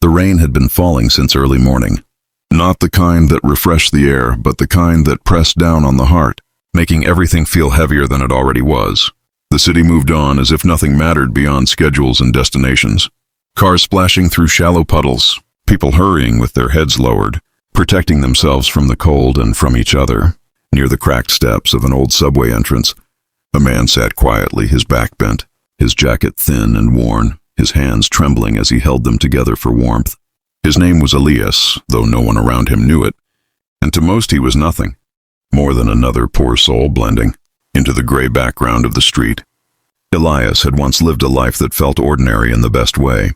The rain had been falling since early morning. Not the kind that refreshed the air, but the kind that pressed down on the heart, making everything feel heavier than it already was. The city moved on as if nothing mattered beyond schedules and destinations. Cars splashing through shallow puddles, people hurrying with their heads lowered, protecting themselves from the cold and from each other. Near the cracked steps of an old subway entrance, a man sat quietly, his back bent, his jacket thin and worn, his hands trembling as he held them together for warmth. His name was Elias, though no one around him knew it, and to most he was nothing, more than another poor soul blending into the gray background of the street. Elias had once lived a life that felt ordinary in the best way.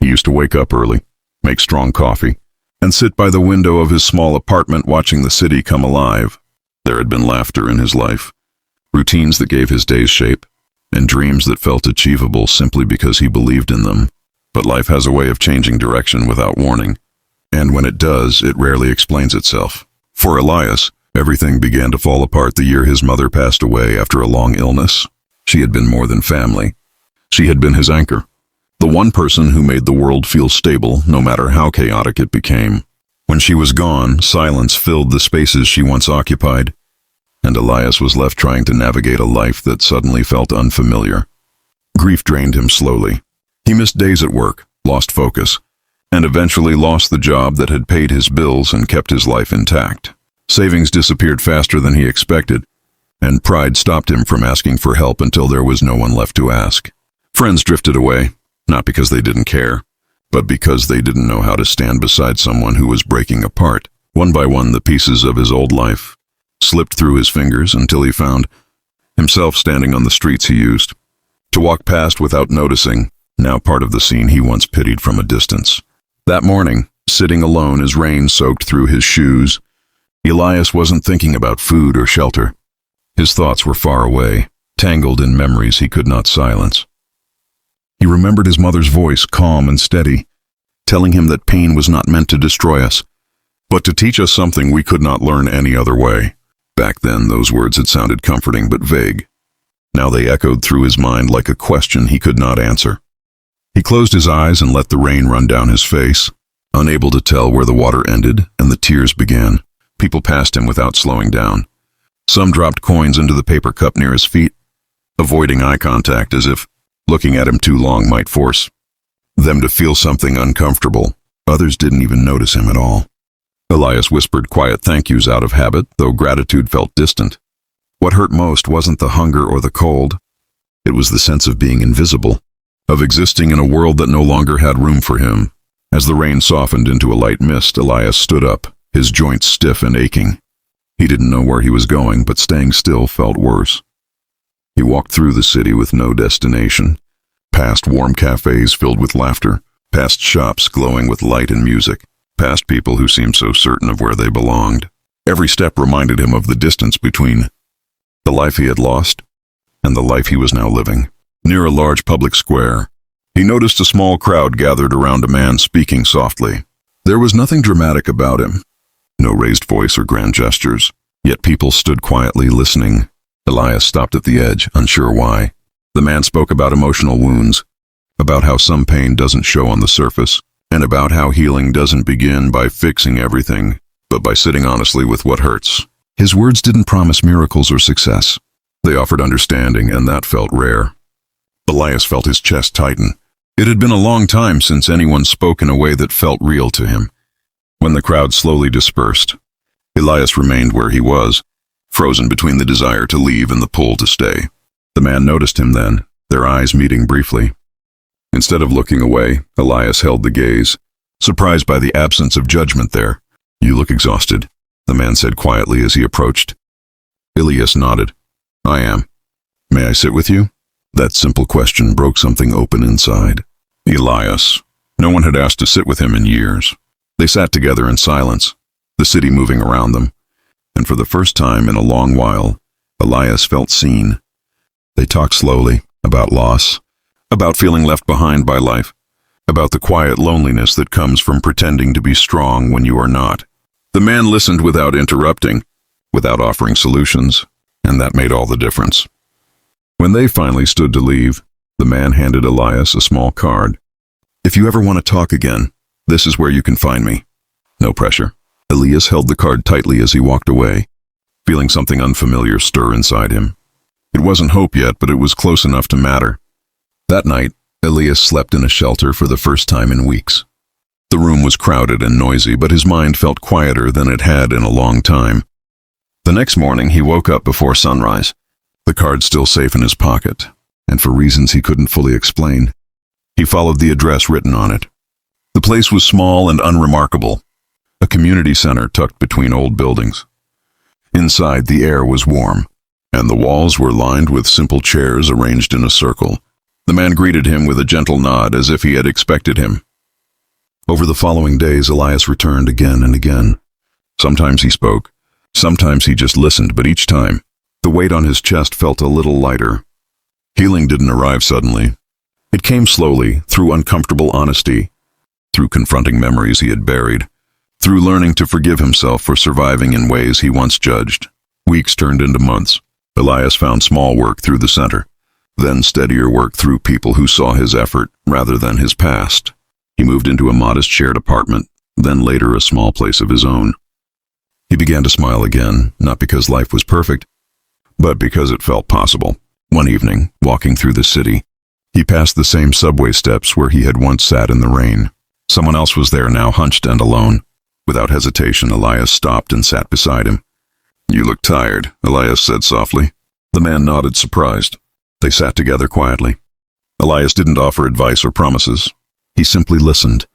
He used to wake up early, make strong coffee, and sit by the window of his small apartment watching the city come alive. There had been laughter in his life, routines that gave his days shape, and dreams that felt achievable simply because he believed in them. But life has a way of changing direction without warning, and when it does, it rarely explains itself. For Elias, everything began to fall apart the year his mother passed away after a long illness. She had been more than family. She had been his anchor, the one person who made the world feel stable, no matter how chaotic it became. When she was gone, silence filled the spaces she once occupied, and Elias was left trying to navigate a life that suddenly felt unfamiliar. Grief drained him slowly. He missed days at work, lost focus, and eventually lost the job that had paid his bills and kept his life intact. Savings disappeared faster than he expected, and pride stopped him from asking for help until there was no one left to ask. Friends drifted away, not because they didn't care, but because they didn't know how to stand beside someone who was breaking apart. One by one, the pieces of his old life slipped through his fingers until he found himself standing on the streets he used to walk past without noticing, now part of the scene he once pitied from a distance. That morning, sitting alone as rain soaked through his shoes, Elias wasn't thinking about food or shelter. His thoughts were far away, tangled in memories he could not silence. He remembered his mother's voice, calm and steady, telling him that pain was not meant to destroy us, but to teach us something we could not learn any other way. Back then, those words had sounded comforting but vague. Now they echoed through his mind like a question he could not answer. He closed his eyes and let the rain run down his face, unable to tell where the water ended and the tears began. People passed him without slowing down. Some dropped coins into the paper cup near his feet, avoiding eye contact as if looking at him too long might force them to feel something uncomfortable. Others didn't even notice him at all. Elias whispered quiet thank yous out of habit, though gratitude felt distant. What hurt most wasn't the hunger or the cold. It was the sense of being invisible, of existing in a world that no longer had room for him. As the rain softened into a light mist, Elias stood up, his joints stiff and aching. He didn't know where he was going, but staying still felt worse. He walked through the city with no destination, past warm cafes filled with laughter, past shops glowing with light and music, past people who seemed so certain of where they belonged. Every step reminded him of the distance between the life he had lost and the life he was now living. Near a large public square, he noticed a small crowd gathered around a man speaking softly. There was nothing dramatic about him, no raised voice or grand gestures, yet people stood quietly listening. Elias stopped at the edge, unsure why. The man spoke about emotional wounds, about how some pain doesn't show on the surface, and about how healing doesn't begin by fixing everything, but by sitting honestly with what hurts. His words didn't promise miracles or success. They offered understanding, and that felt rare. Elias felt his chest tighten. It had been a long time since anyone spoke in a way that felt real to him. When the crowd slowly dispersed, Elias remained where he was, frozen between the desire to leave and the pull to stay. The man noticed him then, their eyes meeting briefly. Instead of looking away, Elias held the gaze, surprised by the absence of judgment there. "You look exhausted," the man said quietly as he approached. Elias nodded. "I am. May I sit with you?" That simple question broke something open inside. Elias. No one had asked to sit with him in years. They sat together in silence, the city moving around them, and for the first time in a long while, Elias felt seen. They talked slowly, about loss, about feeling left behind by life, about the quiet loneliness that comes from pretending to be strong when you are not. The man listened without interrupting, without offering solutions, and that made all the difference. When they finally stood to leave, the man handed Elias a small card. "If you ever want to talk again, This is where you can find me. No pressure. Elias held the card tightly as he walked away, feeling something unfamiliar stir inside him. It wasn't hope yet, but it was close enough to matter. That night, Elias slept in a shelter for the first time in weeks. The room was crowded and noisy, but his mind felt quieter than it had in a long time. The next morning, he woke up before sunrise, the card still safe in his pocket, and for reasons he couldn't fully explain, he followed the address written on it. The place was small and unremarkable, a community center tucked between old buildings. Inside, the air was warm, and the walls were lined with simple chairs arranged in a circle. The man greeted him with a gentle nod, as if he had expected him. Over the following days, Elias returned again and again. Sometimes he spoke, sometimes he just listened, but each time, the weight on his chest felt a little lighter. Healing didn't arrive suddenly. It came slowly, through uncomfortable honesty, through confronting memories he had buried, through learning to forgive himself for surviving in ways he once judged. Weeks turned into months. Elias found small work through the center, then steadier work through people who saw his effort rather than his past. He moved into a modest shared apartment, then later a small place of his own. He began to smile again, not because life was perfect, but because it felt possible. One evening, walking through the city, he passed the same subway steps where he had once sat in the rain. Someone else was there now, hunched and alone. Without hesitation, Elias stopped and sat beside him. "You look tired," Elias said softly. The man nodded, surprised. They sat together quietly. Elias didn't offer advice or promises. He simply listened,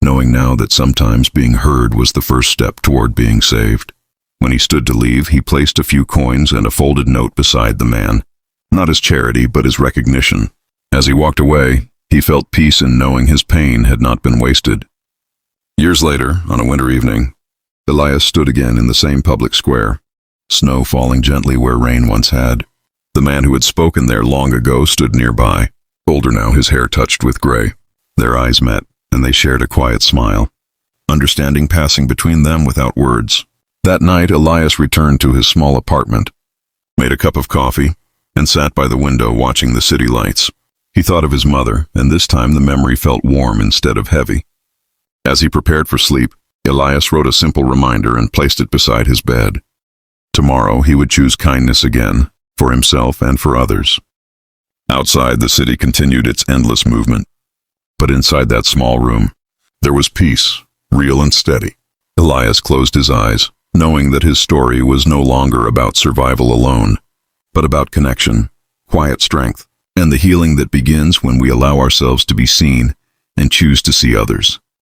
knowing now that sometimes being heard was the first step toward being saved. When he stood to leave, he placed a few coins and a folded note beside the man, not as charity, but as recognition. As he walked away, he felt peace in knowing his pain had not been wasted. Years later, on a winter evening, Elias stood again in the same public square, snow falling gently where rain once had. The man who had spoken there long ago stood nearby, older now, his hair touched with gray. Their eyes met, and they shared a quiet smile, understanding passing between them without words. That night, Elias returned to his small apartment, made a cup of coffee, and sat by the window watching the city lights. He thought of his mother, and this time the memory felt warm instead of heavy. As he prepared for sleep, Elias wrote a simple reminder and placed it beside his bed. Tomorrow he would choose kindness again, for himself and for others. Outside, the city continued its endless movement. But inside that small room, there was peace, real and steady. Elias closed his eyes, knowing that his story was no longer about survival alone, but about connection, quiet strength, and the healing that begins when we allow ourselves to be seen and choose to see others.